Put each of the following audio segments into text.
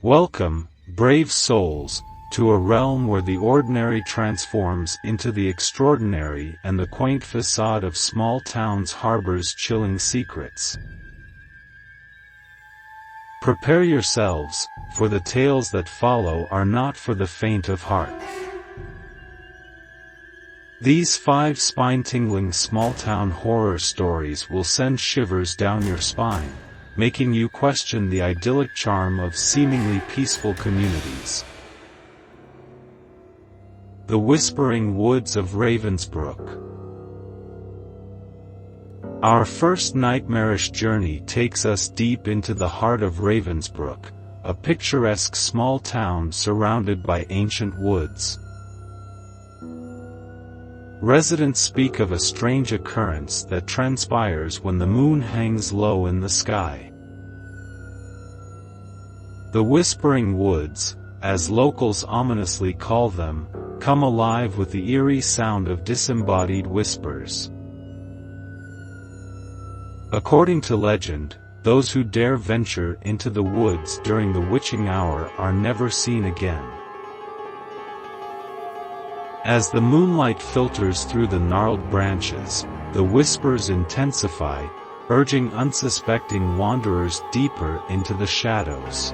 Welcome, brave souls, to a realm where the ordinary transforms into the extraordinary and the quaint facade of small towns harbors chilling secrets. Prepare yourselves, for the tales that follow are not for the faint of heart. These 5 spine-tingling small-town horror stories will send shivers down your spine, making you question the idyllic charm of seemingly peaceful communities. The Whispering Woods of Ravensbrook. Our first nightmarish journey takes us deep into the heart of Ravensbrook, a picturesque small town surrounded by ancient woods. Residents speak of a strange occurrence that transpires when the moon hangs low in the sky. The Whispering Woods, as locals ominously call them, come alive with the eerie sound of disembodied whispers. According to legend, those who dare venture into the woods during the witching hour are never seen again. As the moonlight filters through the gnarled branches, the whispers intensify, urging unsuspecting wanderers deeper into the shadows.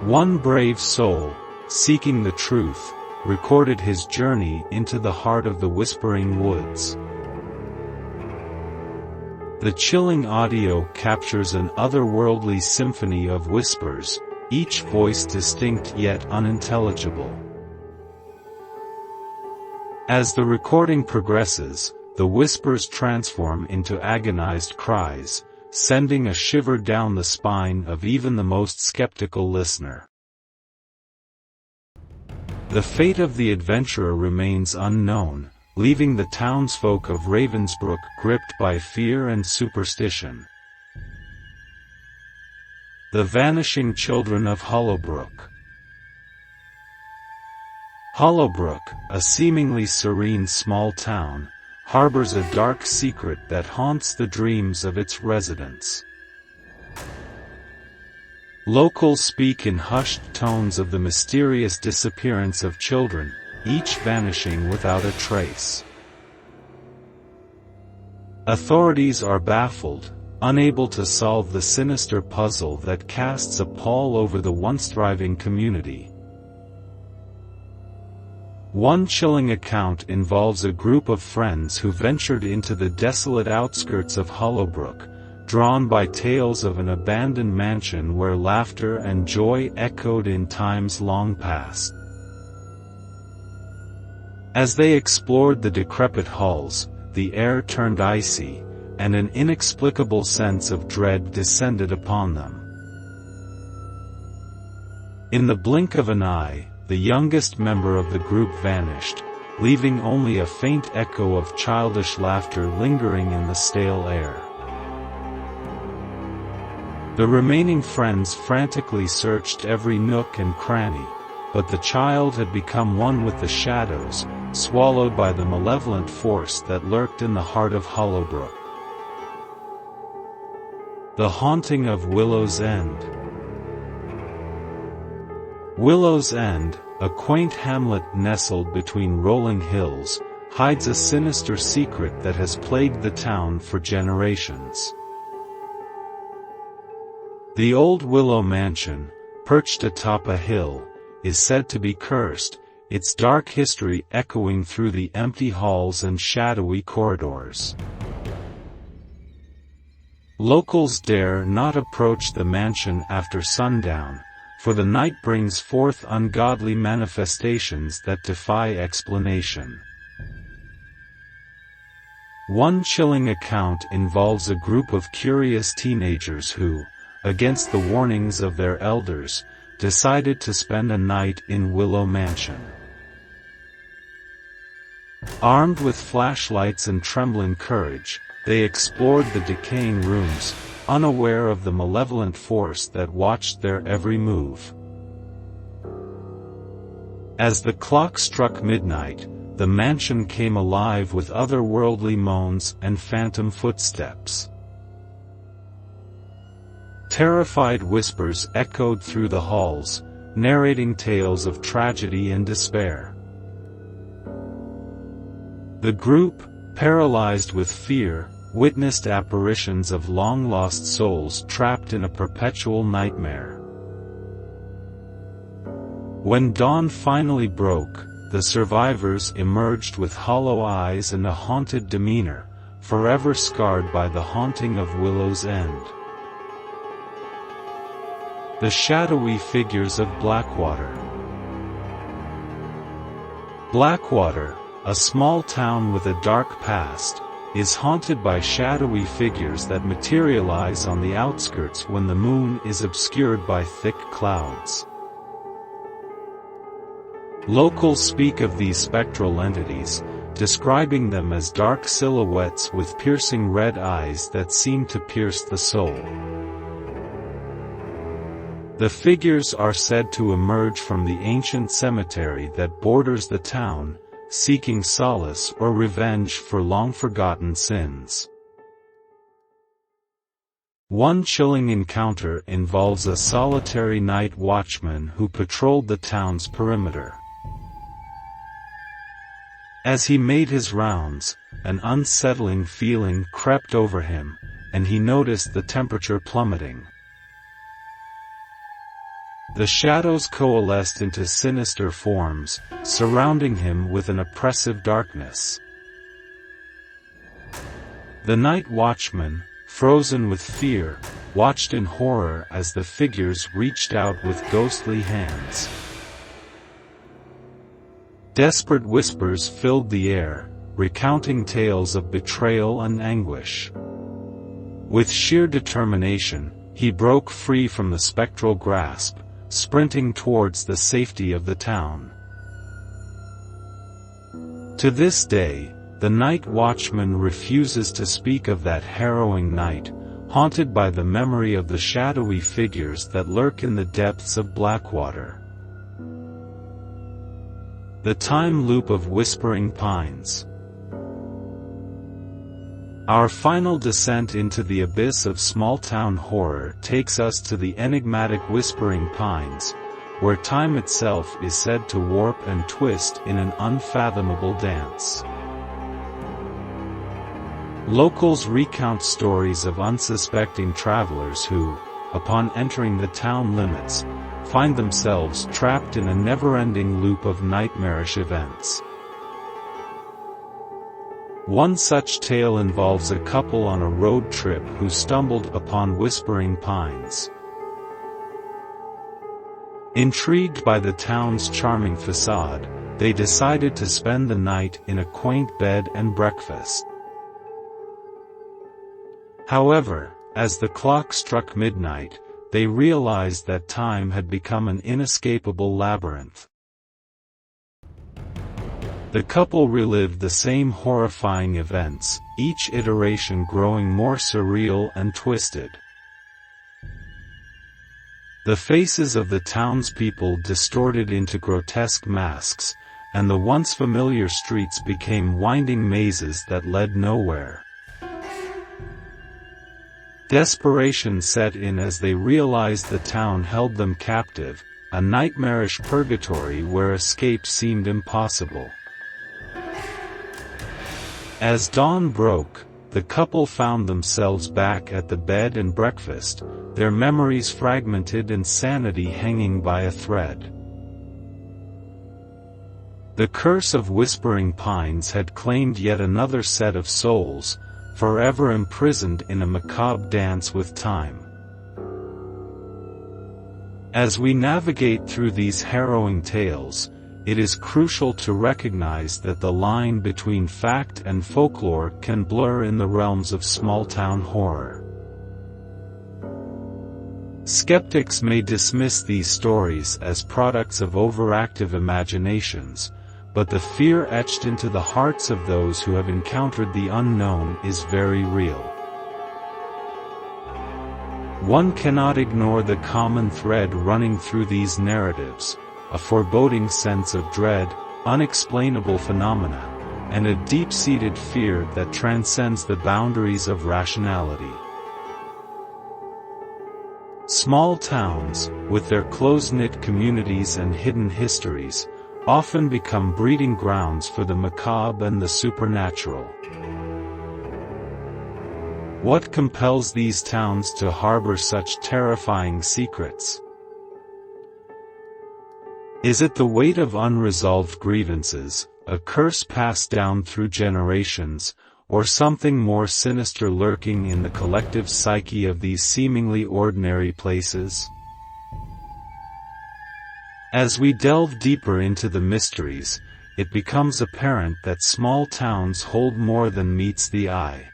One brave soul, seeking the truth, recorded his journey into the heart of the Whispering Woods. The chilling audio captures an otherworldly symphony of whispers, each voice distinct yet unintelligible. As the recording progresses, the whispers transform into agonized cries, sending a shiver down the spine of even the most skeptical listener. The fate of the adventurer remains unknown, leaving the townsfolk of Ravensbrook gripped by fear and superstition. The Vanishing Children of Hollowbrook. Hollowbrook, a seemingly serene small town, harbors a dark secret that haunts the dreams of its residents. Locals speak in hushed tones of the mysterious disappearance of children, each vanishing without a trace. Authorities are baffled, unable to solve the sinister puzzle that casts a pall over the once thriving community. One chilling account involves a group of friends who ventured into the desolate outskirts of Hollowbrook, drawn by tales of an abandoned mansion where laughter and joy echoed in times long past. As they explored the decrepit halls, the air turned icy, and an inexplicable sense of dread descended upon them. In the blink of an eye, the youngest member of the group vanished, leaving only a faint echo of childish laughter lingering in the stale air. The remaining friends frantically searched every nook and cranny, but the child had become one with the shadows, swallowed by the malevolent force that lurked in the heart of Hollowbrook. The Haunting of Willow's End. Willow's End, a quaint hamlet nestled between rolling hills, hides a sinister secret that has plagued the town for generations. The old Willow Mansion, perched atop a hill, is said to be cursed, its dark history echoing through the empty halls and shadowy corridors. Locals dare not approach the mansion after sundown, for the night brings forth ungodly manifestations that defy explanation. One chilling account involves a group of curious teenagers who, against the warnings of their elders, decided to spend a night in Willow Mansion. Armed with flashlights and trembling courage, they explored the decaying rooms, unaware of the malevolent force that watched their every move. As the clock struck midnight, the mansion came alive with otherworldly moans and phantom footsteps. Terrified whispers echoed through the halls, narrating tales of tragedy and despair. The group, paralyzed with fear, witnessed apparitions of long-lost souls trapped in a perpetual nightmare. When dawn finally broke, the survivors emerged with hollow eyes and a haunted demeanor, forever scarred by the haunting of Willow's End. The shadowy figures of Blackwater. Blackwater, a small town with a dark past, is haunted by shadowy figures that materialize on the outskirts when the moon is obscured by thick clouds. Locals speak of these spectral entities, describing them as dark silhouettes with piercing red eyes that seem to pierce the soul. The figures are said to emerge from the ancient cemetery that borders the town, seeking solace or revenge for long-forgotten sins. One chilling encounter involves a solitary night watchman who patrolled the town's perimeter. As he made his rounds, an unsettling feeling crept over him, and he noticed the temperature plummeting. The shadows coalesced into sinister forms, surrounding him with an oppressive darkness. The night watchman, frozen with fear, watched in horror as the figures reached out with ghostly hands. Desperate whispers filled the air, recounting tales of betrayal and anguish. With sheer determination, he broke free from the spectral grasp, sprinting towards the safety of the town. To this day, the night watchman refuses to speak of that harrowing night, haunted by the memory of the shadowy figures that lurk in the depths of Blackwater. The Time Loop of Whispering Pines. Our final descent into the abyss of small-town horror takes us to the enigmatic Whispering Pines, where time itself is said to warp and twist in an unfathomable dance. Locals recount stories of unsuspecting travelers who, upon entering the town limits, find themselves trapped in a never-ending loop of nightmarish events. One such tale involves a couple on a road trip who stumbled upon Whispering Pines. Intrigued by the town's charming facade, they decided to spend the night in a quaint bed and breakfast. However, as the clock struck midnight, they realized that time had become an inescapable labyrinth. The couple relived the same horrifying events, each iteration growing more surreal and twisted. The faces of the townspeople distorted into grotesque masks, and the once familiar streets became winding mazes that led nowhere. Desperation set in as they realized the town held them captive, a nightmarish purgatory where escape seemed impossible. As dawn broke, the couple found themselves back at the bed and breakfast, their memories fragmented and sanity hanging by a thread. The curse of Whispering Pines had claimed yet another set of souls, forever imprisoned in a macabre dance with time. As we navigate through these harrowing tales, it is crucial to recognize that the line between fact and folklore can blur in the realms of small-town horror. Skeptics may dismiss these stories as products of overactive imaginations, but the fear etched into the hearts of those who have encountered the unknown is very real. One cannot ignore the common thread running through these narratives: a foreboding sense of dread, unexplainable phenomena, and a deep-seated fear that transcends the boundaries of rationality. Small towns, with their close-knit communities and hidden histories, often become breeding grounds for the macabre and the supernatural. What compels these towns to harbor such terrifying secrets? Is it the weight of unresolved grievances, a curse passed down through generations, or something more sinister lurking in the collective psyche of these seemingly ordinary places? As we delve deeper into the mysteries, it becomes apparent that small towns hold more than meets the eye.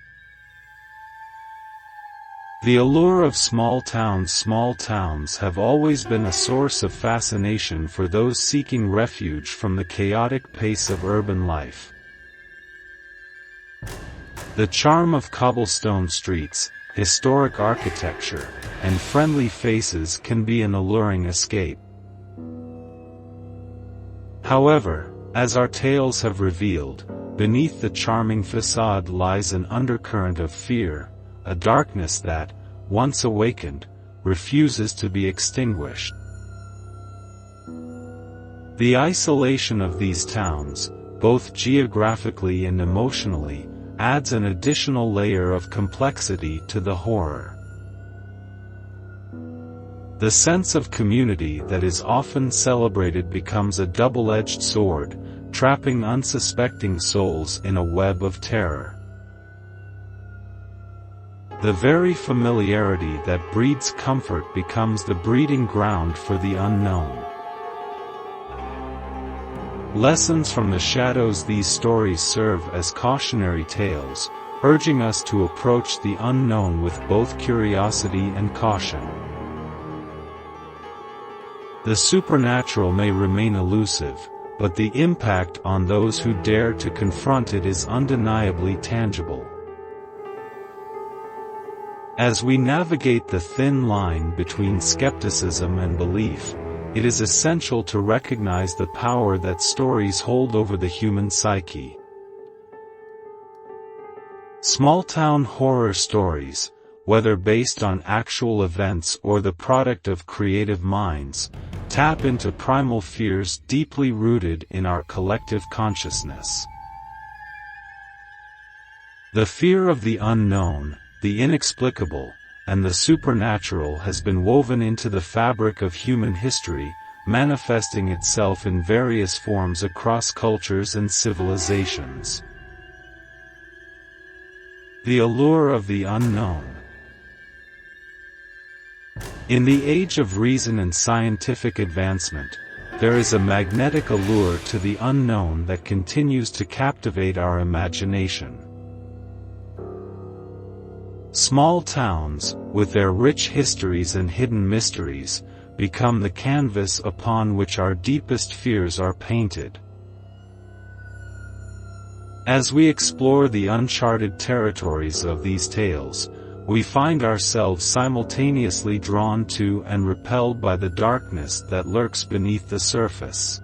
The allure of small towns have always been a source of fascination for those seeking refuge from the chaotic pace of urban life. The charm of cobblestone streets, historic architecture, and friendly faces can be an alluring escape. However, as our tales have revealed, beneath the charming facade lies an undercurrent of fear, a darkness that, once awakened, refuses to be extinguished. The isolation of these towns, both geographically and emotionally, adds an additional layer of complexity to the horror. The sense of community that is often celebrated becomes a double-edged sword, trapping unsuspecting souls in a web of terror. The very familiarity that breeds comfort becomes the breeding ground for the unknown. Lessons from the shadows. These stories serve as cautionary tales, urging us to approach the unknown with both curiosity and caution. The supernatural may remain elusive, but the impact on those who dare to confront it is undeniably tangible. As we navigate the thin line between skepticism and belief, it is essential to recognize the power that stories hold over the human psyche. Small-town horror stories, whether based on actual events or the product of creative minds, tap into primal fears deeply rooted in our collective consciousness. The fear of the unknown, the inexplicable, and the supernatural has been woven into the fabric of human history, manifesting itself in various forms across cultures and civilizations. The allure of the unknown. In the age of reason and scientific advancement, there is a magnetic allure to the unknown that continues to captivate our imagination. Small towns, with their rich histories and hidden mysteries, become the canvas upon which our deepest fears are painted. As we explore the uncharted territories of these tales, we find ourselves simultaneously drawn to and repelled by the darkness that lurks beneath the surface.